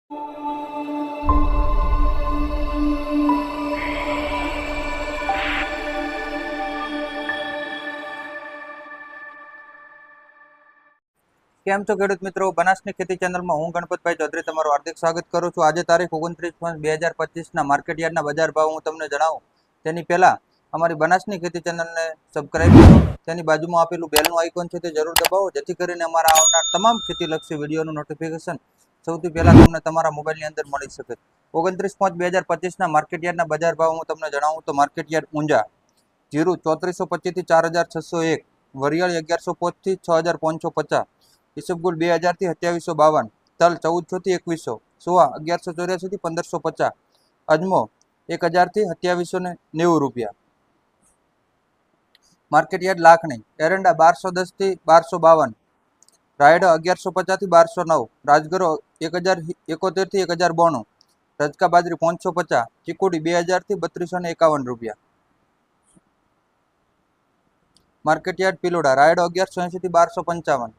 કેમ છો ખેડૂત મિત્રો? બનાસની ખેતી ચેનલમાં હું ગણપતભાઈ ચૌધરી તમારું હાર્દિક સ્વાગત કરું છું। આજે તારીખ 29/5/2025 માર્કેટ યાર્ડના બજાર ભાવ હું તમને જણાવું તેની પહેલા અમારી બનાસની ખેતી ચેનલને સબસ્ક્રાઇબ કરો, તેની બાજુમાં આપેલું બેલનું આઇકોન છે તે જરૂર દબાવો, જેથી કરીને અમારા આવનાર તમામ ખેતીલક્ષી વિડીયોનું નોટિફિકેશન સૌથી પહેલા તમને તમારા મોબાઈલની અંદર મળી શકે। 29/5/2025 માર્કેટ યાર્ડના બજાર ભાવ હું તમને જણાવું તો માર્કેટ યાર્ડ ઊંઝા જીરું 3425 થી 4601, વરિયાળી 1105 થી 6550, ઈસબગુલ 2000 થી 2752, તલ 1400 થી 2100, સુવા 1184 થી 1550, અજમો 1000 થી 2790 રૂપિયા। માર્કેટ યાર્ડ લાખણી એરંડા 1210 થી 1252, રાયડો 1150 થી 1209, રાજગરો 1071 થી 1092, રજકા બાજરી 550, ચીકુડી 2000 થી 3251 રૂપિયા। માર્કેટ યાર્ડ પિલોડા રાયડો 1180 થી 1255,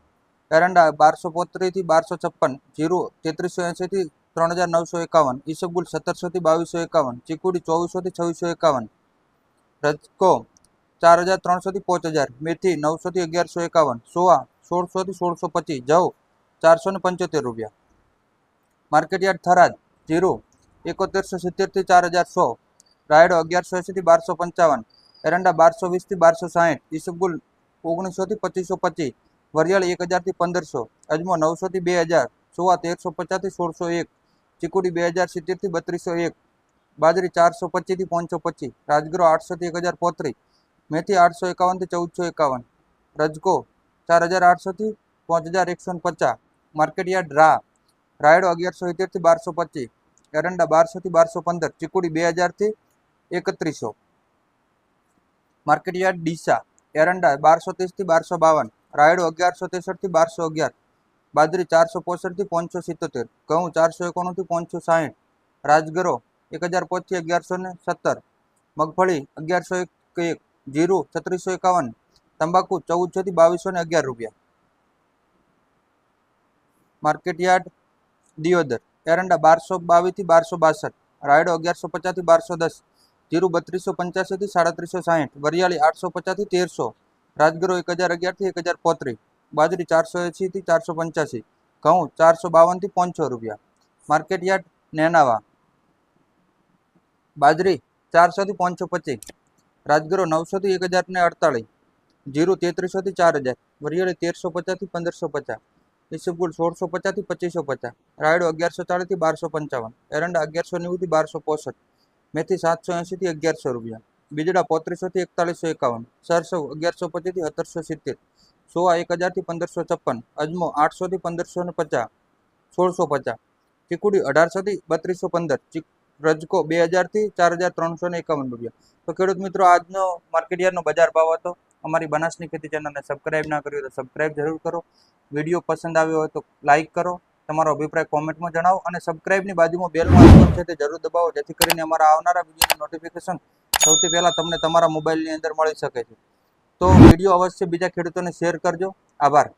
એરંડા 1235 થી 1256, જીરું 3380 થી 3951, ઈસબગુલ 1700 થી 2251, ચીકુડી 2400 થી 2651, રજકો 4300 થી 5000, મેથી 900 થી 1151, સોવા 1600 થી 1625, જવ 475 રૂપિયા। માર્કેટ યાર્ડ થરાદ જીરું 7170 થી 4100, રાયડો 1180 થી 1255, એરંડા 1220 થી 1260, ઈસબગુલ 1900 થી 2525, વરિયાળી 1000 થી 1500, અજમો 900 થી 2000, સુવા 1350 થી 1601, ચીકુડી 2070 થી 3201, બાજરી 425 થી 525, રાજગરો 800 થી 1035, મેથી 851 થી 1451, રજકો 4800 થી 5150। માર્કેટ યાર્ડ રાયડો 1170 થી 1225, એરંડા 1200 થી 1215, ચીકુડી 2000 થી 3100। માર્કેટ યાર્ડ ડીસા એરંડા 1230 થી 1252, રાયડો 1163 થી 1211, બાજરી 465 થી 577, ઘઉં 491 થી 560, રાજગરો 1005 થી 1117, મગફળી 1101, જીરું 3651, તંબાકુ 1400 થી 2211 રૂપિયા। માર્કેટ યાર્ડ દિયોદર એરંડા 1222 થી 1262, રાયડો 1150 થી 1210, જીરું 3285 થી 3760, વરિયાળી 850 થી 1300, રાજગરો 1011 થી 1035, બાજરી 480 થી 485, ઘઉં 452 થી 500 રૂપિયા। માર્કેટ યાર્ડ નેનાવા બાજરી 400 થી 525, રાજગરો 900 થી 1048, જીરું 3300 થી 4000, વરિયાળી 1350 થી 1550, ઈસબગુલ 1650 થી 2550, રાયડો 1140 થી 1255, એરંડા 1190 થી 1265, મેથી 780 થી 1100 રૂપિયા, બીજડા 3500 થી 4151, સરસવ 1125 થી 1770, સોવા 1000 થી 1556, અજમો 800 થી 1550, 1650, ચીકુડી 1800 થી 3215, રજકો 2000 થી 4351 રૂપિયા। તો ખેડૂત મિત્રો, આજનો માર્કેટ યાર્ડનો બજાર ભાવ હતો। અમારી બનાસની ખેતી ચેનલને સબસ્ક્રાઇબ ના કરી હોય તો સબસ્ક્રાઇબ જરૂર કરો, વિડીયો પસંદ આવ્યો હોય તો લાઇક કરો, તમારો અભિપ્રાય કોમેન્ટમાં જણાવો અને સબસ્ક્રાઇબની બાજુમાં બેલનું આઇકોન છે તે જરૂર દબાવો, જેથી કરીને અમારા આવનારા વિડીયોની નોટિફિકેશન સૌથી પહેલા તમને તમારા મોબાઈલની અંદર મળી શકે છે। તો વિડીયો અવશ્ય બીજા ખેડૂતોને શેર કરજો। આભાર।